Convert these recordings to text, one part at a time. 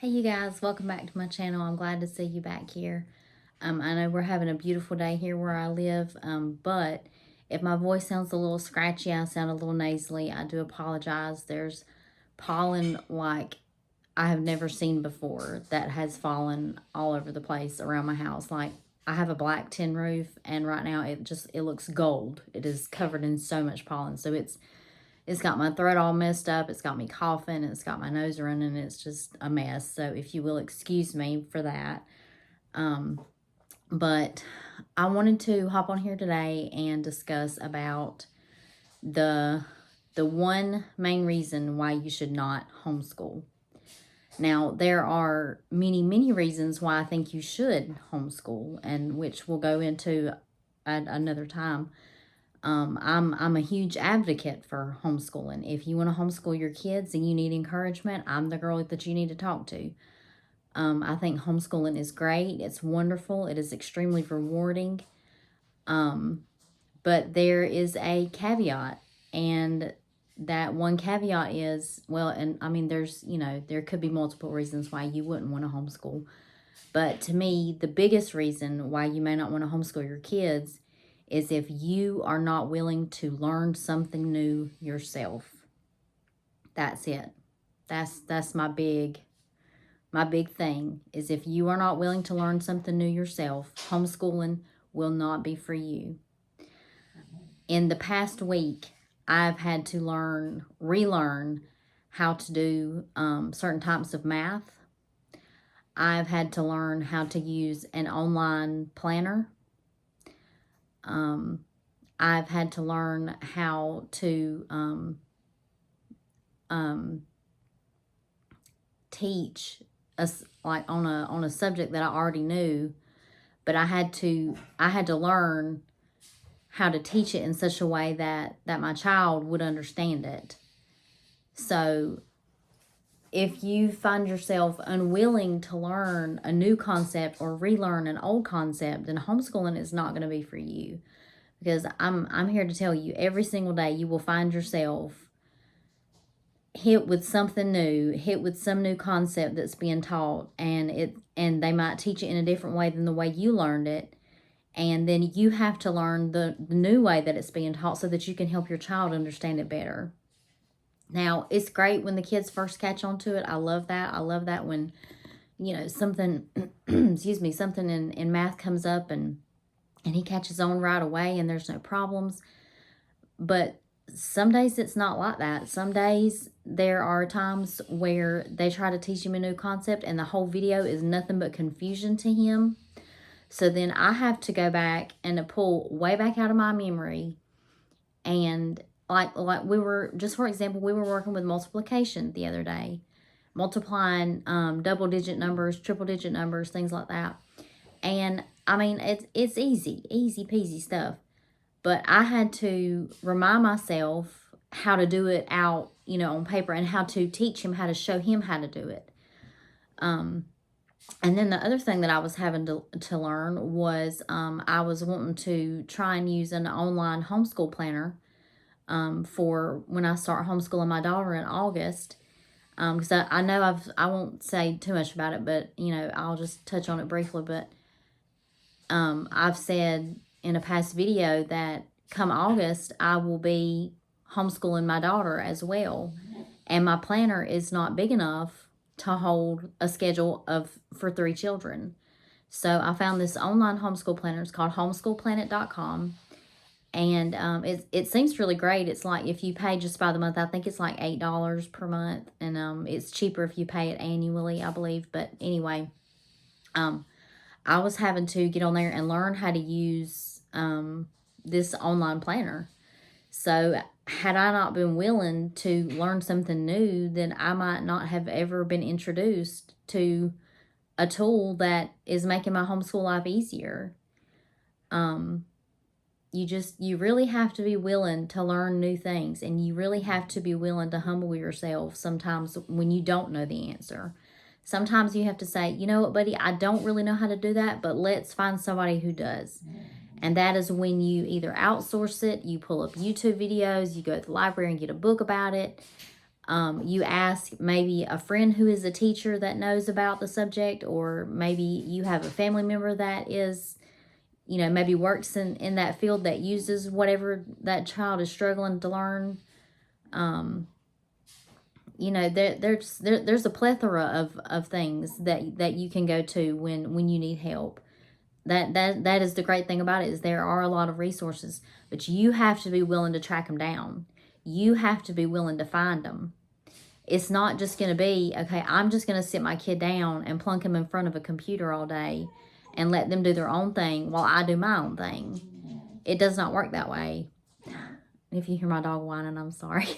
Hey you guys, welcome back to my channel. I'm glad to see you back here. I know we're having a beautiful day here where I live, but if my voice sounds a little scratchy, I sound a little nasally, I do apologize. There's pollen like I have never seen before that has fallen all over the place around my house. Like, I have a black tin roof, and right now it looks gold. It is covered in so much pollen. So it's got my throat all messed up. It's got me coughing. It's got my nose running. It's just a mess. So if you will excuse me for that. But I wanted to hop on here today and discuss about the one main reason why you should not homeschool. Now, there are many, many reasons why I think you should homeschool, and which we'll go into at another time. I'm a huge advocate for homeschooling. If you want to homeschool your kids and you need encouragement, I'm the girl that you need to talk to. I think homeschooling is great. It's wonderful. It is extremely rewarding. But there is a caveat, and that one caveat is, well, and I mean, there could be multiple reasons why you wouldn't want to homeschool. But to me, the biggest reason why you may not want to homeschool your kids is if you are not willing to learn something new yourself. That's it. That's my big thing, is if you are not willing to learn something new yourself, homeschooling will not be for you. In the past week, I've had to relearn how to do certain types of math. I've had to learn how to use an online planner. I've had to learn how to teach us, like, on a subject that I already knew, but I had to learn how to teach it in such a way that my child would understand it. So if you find yourself unwilling to learn a new concept or relearn an old concept, then homeschooling is not going to be for you. Because I'm here to tell you, every single day you will find yourself hit with something new, hit with some new concept that's being taught, and they might teach it in a different way than the way you learned it. And then you have to learn the new way that it's being taught so that you can help your child understand it better. Now, it's great when the kids first catch on to it. I love that. I love that when, something, excuse me, something in math comes up and he catches on right away and there's no problems. But some days it's not like that. Some days there are times where they try to teach him a new concept and the whole video is nothing but confusion to him. So then I have to go back and to pull way back out of my memory. And like we were, just for example, we were working with multiplication the other day, multiplying double-digit numbers, triple-digit numbers, things like that. And I mean, it's easy peasy stuff. But I had to remind myself how to do it out, on paper, and how to teach him, how to show him how to do it. And then the other thing that I was having to learn was I was wanting to try and use an online homeschool planner for when I start homeschooling my daughter in August. Because I know I won't say too much about it, but, I'll just touch on it briefly. But I've said in a past video that come August, I will be homeschooling my daughter as well. And my planner is not big enough to hold a schedule for 3 children. So I found this online homeschool planner. It's called homeschoolplanet.com. And it seems really great. It's like, if you pay just by the month, I think it's like $8 per month. And it's cheaper if you pay it annually, I believe. But anyway, I was having to get on there and learn how to use this online planner. So had I not been willing to learn something new, then I might not have ever been introduced to a tool that is making my homeschool life easier. You really have to be willing to learn new things, and you really have to be willing to humble yourself sometimes when you don't know the answer. Sometimes you have to say, you know what, buddy, I don't really know how to do that, but let's find somebody who does. And that is when you either outsource it, you pull up YouTube videos, you go to the library and get a book about it. You ask maybe a friend who is a teacher that knows about the subject, or maybe you have a family member that is, maybe works in that field that uses whatever that child is struggling to learn. There's a plethora of things that you can go to when you need help. That is the great thing about it, is there are a lot of resources, but you have to be willing to track them down. You have to be willing to find them. It's not just going to be, okay, I'm just going to sit my kid down and plunk him in front of a computer all day and let them do their own thing while I do my own thing. It does not work that way. If you hear my dog whining, I'm sorry.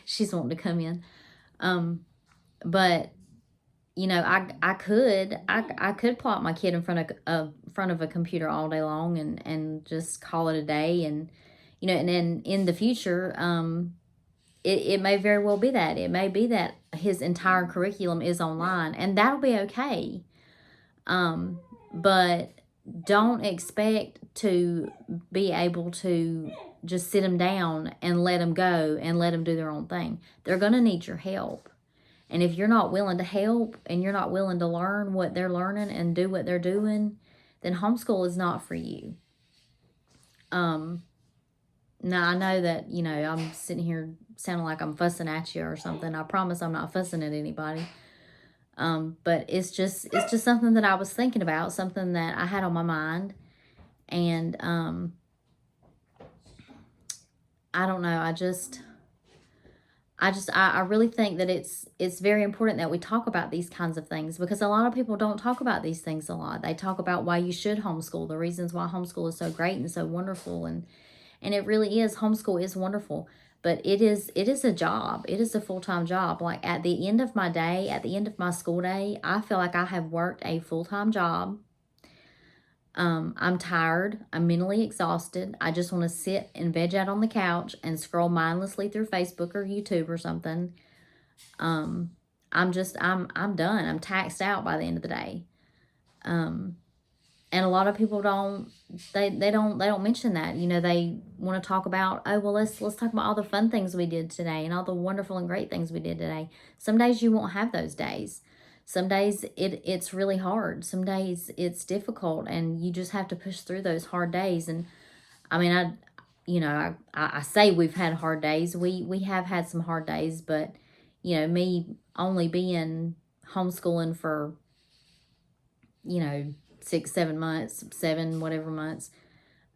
She's wanting to come in. But I could plop my kid in front of a computer all day long and just call it a day, and and then in the future, it may very well be that. It may be that his entire curriculum is online, and that'll be okay. But don't expect to be able to just sit them down and let them go and let them do their own thing. They're going to need your help. And if you're not willing to help and you're not willing to learn what they're learning and do what they're doing, then homeschool is not for you. Now, I know that, I'm sitting here sounding like I'm fussing at you or something. I promise I'm not fussing at anybody. But it's just something that I was thinking about, something that I had on my mind. And I don't know. I really think that it's very important that we talk about these kinds of things, because a lot of people don't talk about these things a lot. They talk about why you should homeschool, the reasons why homeschool is so great and so wonderful, and it really is. Homeschool is wonderful, but it is a job. It is a full-time job. Like at the end of my day, at the end of my school day, I feel like I have worked a full-time job. I'm tired. I'm mentally exhausted. I just want to sit and veg out on the couch and scroll mindlessly through Facebook or YouTube or something. I'm done. I'm taxed out by the end of the day. And a lot of people don't mention that. They want to talk about, oh, well, let's talk about all the fun things we did today and all the wonderful and great things we did today. Some days you won't have those days. Some days it's really hard. Some days it's difficult, and you just have to push through those hard days. And I mean, I say we've had hard days. We have had some hard days, but me only being homeschooling for 6, 7 months, 7 whatever months,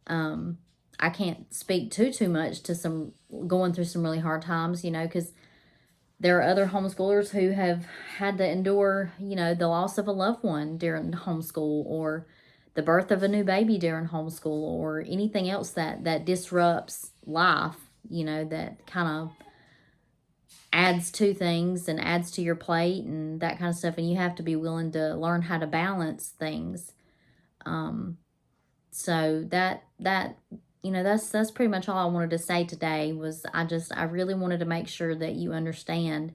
I can't speak too much to some going through some really hard times, because there are other homeschoolers who have had to endure, the loss of a loved one during homeschool, or the birth of a new baby during homeschool, or anything else that disrupts life, that kind of adds to things and adds to your plate and that kind of stuff. And you have to be willing to learn how to balance things. So that's pretty much all I wanted to say today. Was I really wanted to make sure that you understand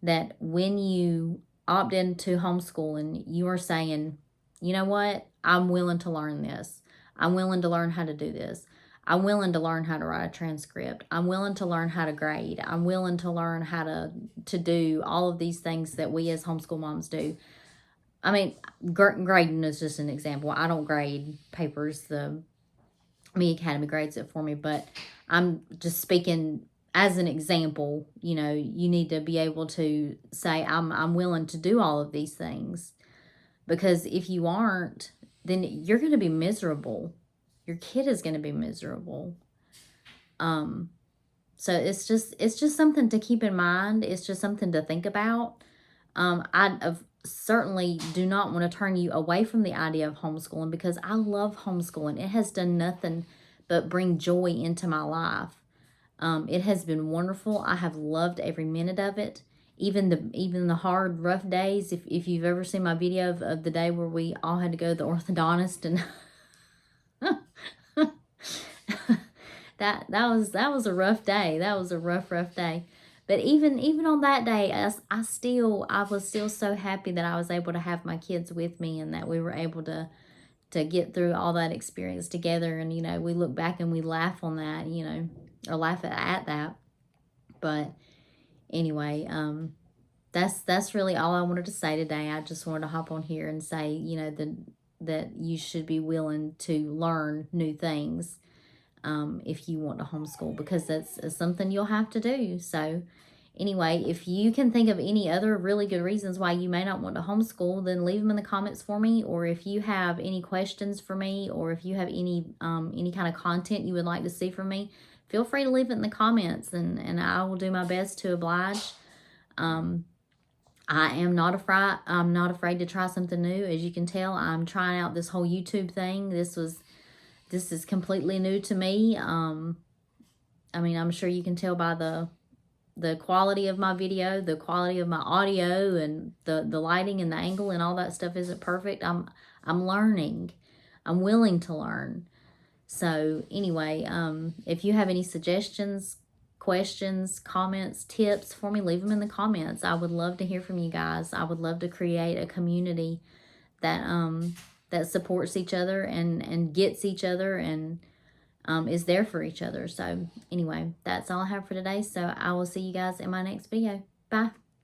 that when you opt into homeschooling, you are saying, you know what, I'm willing to learn this. I'm willing to learn how to do this. I'm willing to learn how to write a transcript. I'm willing to learn how to grade. I'm willing to learn how to do all of these things that we as homeschool moms do. I mean, grading is just an example. I don't grade papers. The Me Academy grades it for me, but I'm just speaking as an example. You need to be able to say, I'm willing to do all of these things, because if you aren't, then you're going to be miserable. Your kid is going to be miserable. So it's just something to keep in mind. It's just something to think about. I certainly do not want to turn you away from the idea of homeschooling, because I love homeschooling. It has done nothing but bring joy into my life. It has been wonderful. I have loved every minute of it. Even the hard, rough days. If you've ever seen my video of the day where we all had to go to the orthodontist, and that was a rough day. That was a rough day. But even on that day, I was still so happy that I was able to have my kids with me, and that we were able to get through all that experience together. And we look back and we laugh on that, or laugh at that. But anyway, that's really all I wanted to say today. I just wanted to hop on here and say, you know, that you should be willing to learn new things if you want to homeschool, because that's something you'll have to do. So anyway, if you can think of any other really good reasons why you may not want to homeschool, then leave them in the comments for me. Or if you have any questions for me, or if you have any kind of content you would like to see from me, feel free to leave it in the comments, and I will do my best to oblige. I am not afraid. I'm not afraid to try something new. As you can tell, I'm trying out this whole YouTube thing. This is completely new to me. I mean, I'm sure you can tell by the quality of my video, the quality of my audio, and the lighting and the angle and all that stuff isn't perfect. I'm learning. I'm willing to learn. So anyway, if you have any suggestions, questions, comments, tips for me, leave them in the comments. I would love to hear from you guys. I would love to create a community that that supports each other and gets each other and is there for each other. So anyway, that's all I have for today. So I will see you guys in my next video. Bye.